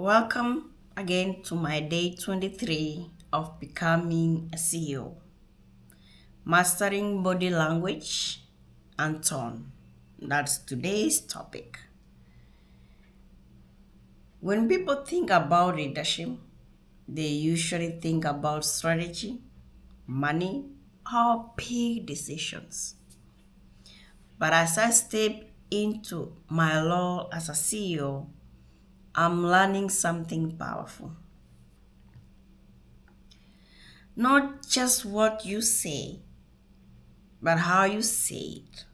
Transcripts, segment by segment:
Welcome again to my day 23 of becoming a CEO, mastering body language and tone. That's today's topic. When people think about leadership, they usually think about strategy, money, or big decisions. But as I step into my role as a CEO, I'm learning something powerful. Not just what you say, but how you say it.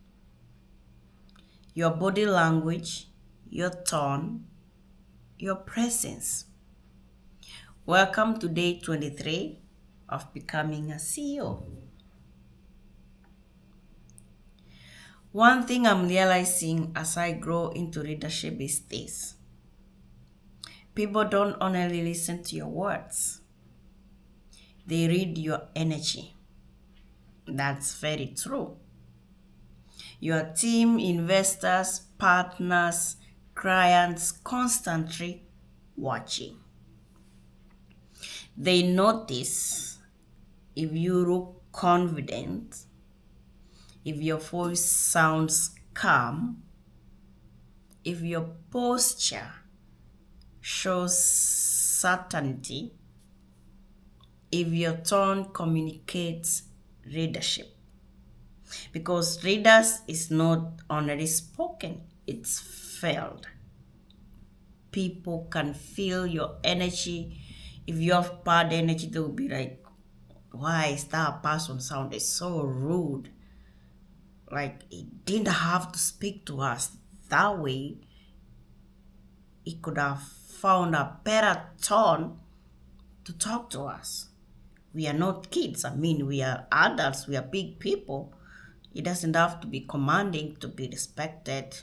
Your body language, your tone, your presence. Welcome to day 23 of becoming a CEO. One thing I'm realizing as I grow into leadership is this: people don't only listen to your words, they read your energy. That's very true. Your team, investors, partners, clients constantly watching. They notice if you look confident, if your voice sounds calm, if your posture shows certainty, if your tone communicates leadership. Because leaders is not only spoken, it's felt. People can feel your energy. If you have bad energy, they'll be like, why is that person sounded so rude? Like he didn't have to speak to us that way. He could have found a better tone to talk to us. We are not kids. We are adults. We are big people. It doesn't have to be commanding to be respected.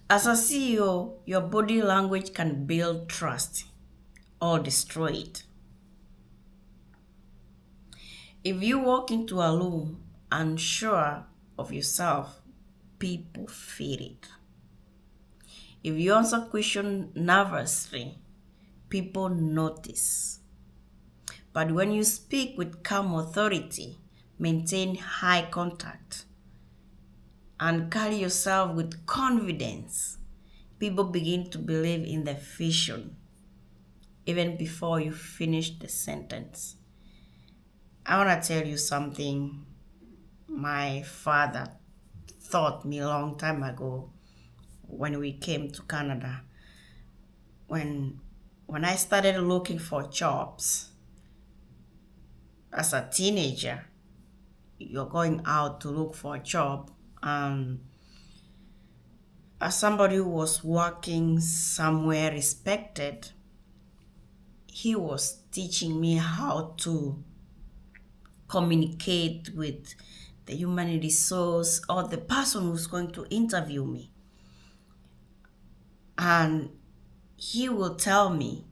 As a CEO, your body language can build trust or destroy it. If you walk into a room unsure of yourself, people feel it. If you answer question nervously, people notice. But when you speak with calm authority, maintain eye contact, and carry yourself with confidence, people begin to believe in the vision even before you finish the sentence. I want to tell you something my father taught me a long time ago when we came to Canada. When I started looking for jobs as a teenager, you're going out to look for a job. As somebody who was working somewhere respected, he was teaching me how to communicate with the human resource or the person who's going to interview me. And he will tell me,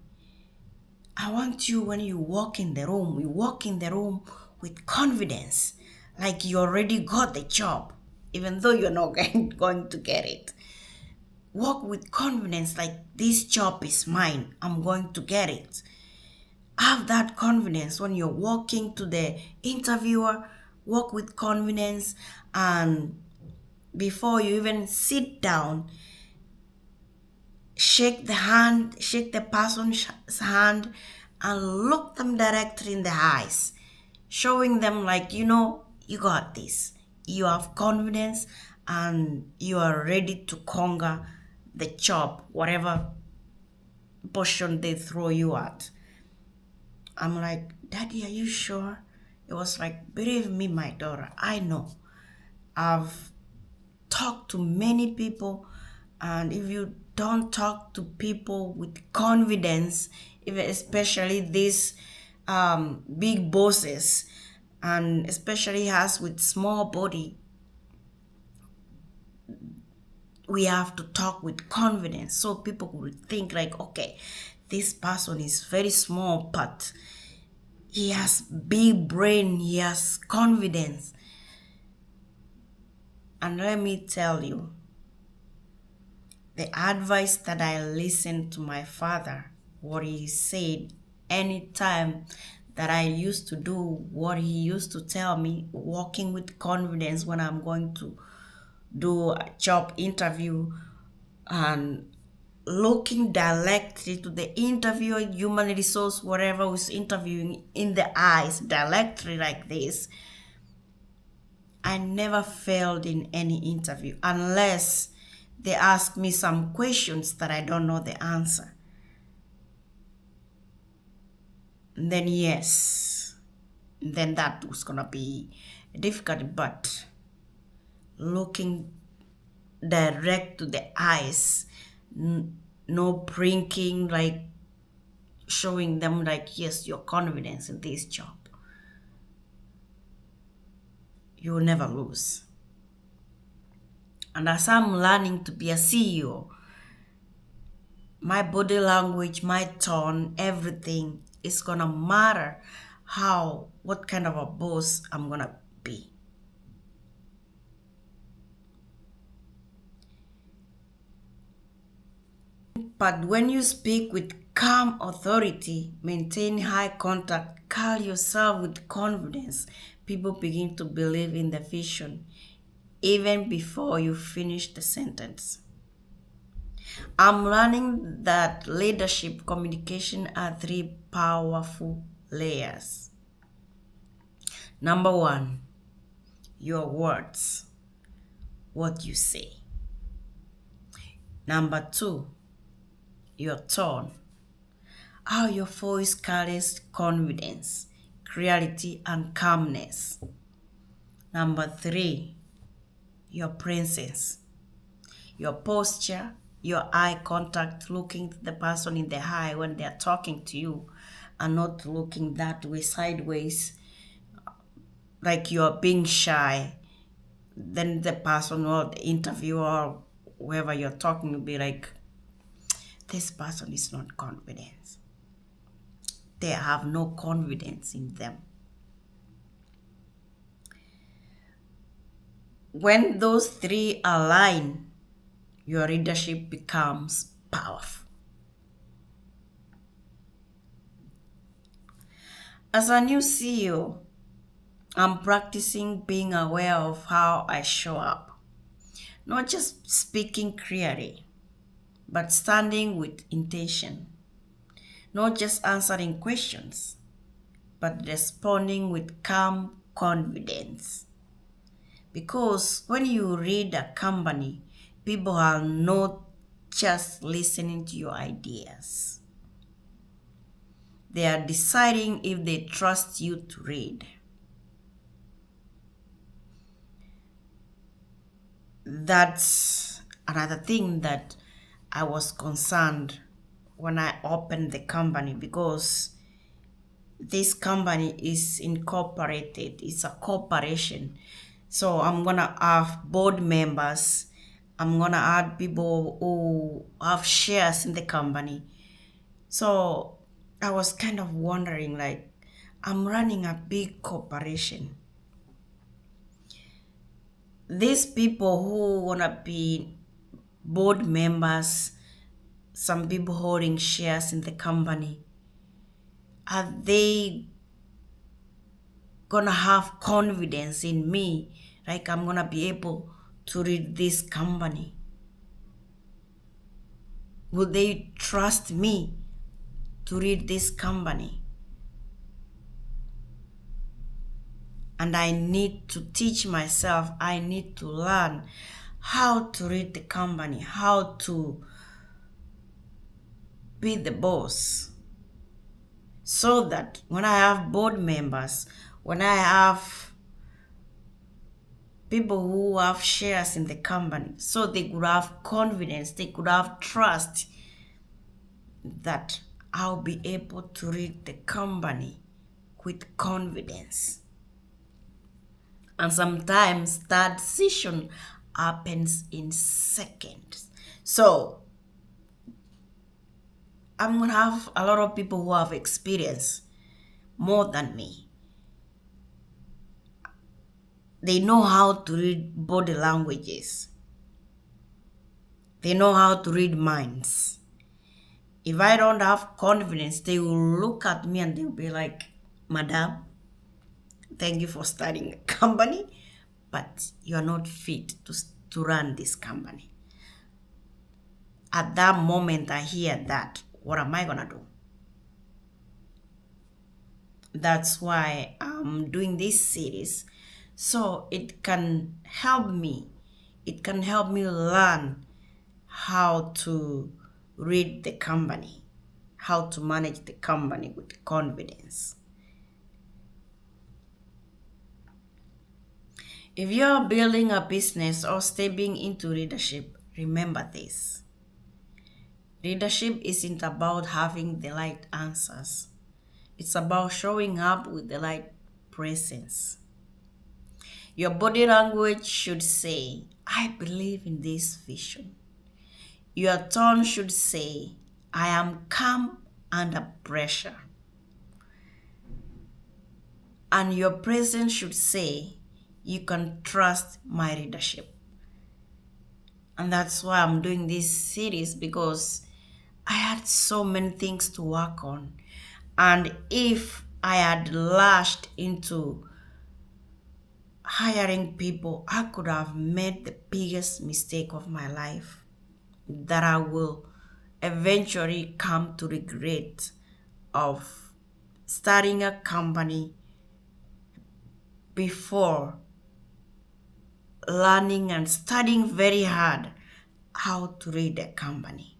I want you, when you walk in the room, you walk in the room with confidence, like you already got the job, even though you're not going to get it. Walk with confidence, like this job is mine, I'm going to get it. Have that confidence when you're walking to the interviewer. Walk with confidence, and before you even sit down, shake the person's hand, and look them directly in the eyes, showing them like, you got this. You have confidence and you are ready to conquer the job, whatever portion they throw you at. I'm like, Daddy, are you sure? It was like, believe me, my daughter, I know. I've talked to many people, and if you don't talk to people with confidence, especially these big bosses, and especially us with small body, we have to talk with confidence so people will think like, okay, this person is very small, but he has big brain, he has confidence. And let me tell you, The advice that I listened to my father, what he said, anytime that I used to do what he used to tell me, walking with confidence when I'm going to do a job interview and looking directly to the interviewer, human resource, whatever was interviewing in the eyes, directly like this, I never failed in any interview unless they ask me some questions that I don't know the answer. Then yes, then that was gonna be difficult, but looking direct to the eyes, no prinking, like showing them like, yes, your confidence in this job, you will never lose. And as I'm learning to be a CEO, my body language, my tone, everything is gonna matter what kind of a boss I'm gonna be. But when you speak with calm authority, maintain high contact, carry yourself with confidence, people begin to believe in the vision even before you finish the sentence. I'm learning that leadership communication are three powerful layers. Number one, your words, what you say. Number two, your tone, how your voice carries confidence, clarity, and calmness. Number three, your presence, your posture, your eye contact, looking the person in the eye when they're talking to you and not looking that way sideways like you're being shy. Then the person or the interviewer or whoever you're talking will be like, this person is not confident. They have no confidence in them. When those three align, your leadership becomes powerful. As a new CEO, I'm practicing being aware of how I show up. Not just speaking clearly, but standing with intention. Not just answering questions, but responding with calm confidence. Because when you read a company, people are not just listening to your ideas. They are deciding if they trust you to read. That's another thing that I was concerned when I opened the company, because this company is incorporated, it's a corporation. So I'm gonna have board members, I'm gonna add people who have shares in the company. So I was kind of wondering, like, I'm running a big corporation. These people who wanna be board members, some people holding shares in the company, are they gonna have confidence in me, like I'm gonna be able to read this company? Will they trust me to read this company? And I need to teach myself, I need to learn how to read the company, how to be the boss, so that when I have board members, when I have people who have shares in the company, so they could have confidence, they could have trust that I'll be able to read the company with confidence. And sometimes that decision happens in seconds. So I'm gonna have a lot of people who have experience more than me. They know how to read body languages. They know how to read minds. If I don't have confidence, they will look at me and they'll be like, Madam, thank you for starting a company, but you are not fit to run this company. At that moment, I hear that. What am I going to do? That's why I'm doing this series. So it can help me. It can help me learn how to read the company, how to manage the company with confidence. If you're building a business or stepping into leadership, remember this. Leadership isn't about having the right answers. It's about showing up with the right presence. Your body language should say, I believe in this vision. Your tone should say, I am calm under pressure. And your presence should say, you can trust my leadership. And that's why I'm doing this series, because I had so many things to work on. And if I had lashed into hiring people, I could have made the biggest mistake of my life that I will eventually come to regret of starting a company before learning and studying very hard how to read a company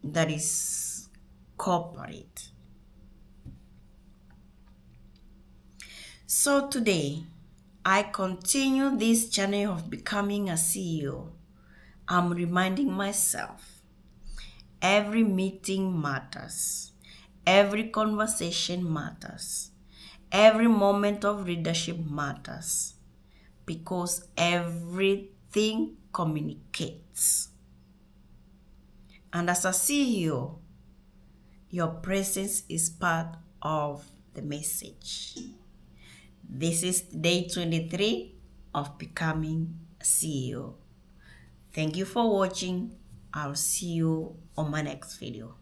that is corporate. So today, I continue this journey of becoming a CEO. I'm reminding myself every meeting matters, every conversation matters, every moment of leadership matters, because everything communicates. And as a CEO, your presence is part of the message. This is day 23 of becoming a CEO. Thank you for watching. I'll see you on my next video.